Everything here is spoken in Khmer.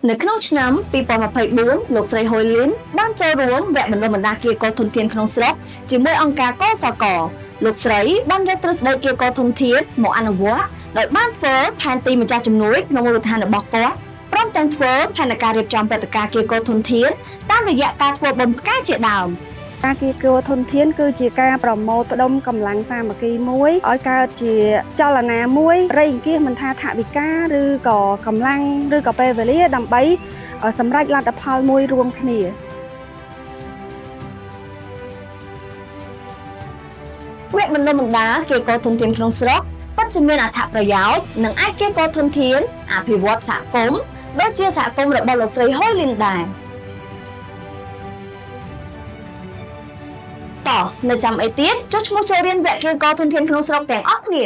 នៅក្នុងឆ្នាំ2024លោកស្រី ហ៊ុយលីនបានចូលរួមវគ្គបណ្ដុះបណ្ដាលគៀកធនធានក្នុងស្រុកជាមួយអង្គការកសកលោកស្រីបានយកទ្រឹស្ដីគៀកធនធានមកអនុវត្តដោយបានធ្វើផែនទីម្ចាស់ជំនួយក្នុងមូលដ្ឋានរបស់គាត់ព្រមទាំងធ្វើផែនការរៀបចំព្រឹត្តិការណ៍គៀកធនធានតាមរយៈការធ្វើបុណ្យផ្កាជាដើមការគៀកធនធានគឺជាការប្រមូលផ្ដុំកម្លាំងសាមគ្គីមួយឲ្យកើតជាចលនាមួយរៃអង្គាសមិនថាថវិកាឬក៏កម្លាំងឬក៏ពេលវេលាដើម្បីសម្រេចលទ្ធផលមួយរួមគ្នាវគ្គបណ្ដុះបណ្ដាលគៀកធនធានក្នុងស្រុកពិតជាមានអត្ថប្រយោជន៍និងអាចគៀកធនធានអភិវឌ្ឍសហគមន៍ដូចជាសហគមន៍របស់លោកស្រី ហ៊ុយលីនដែរតោះនៅចាំអីទៀតចុះឈ្មោះចូលរៀនវគ្គគៀកធនធានក្នុងស្រុកទាំងអស់គ្នា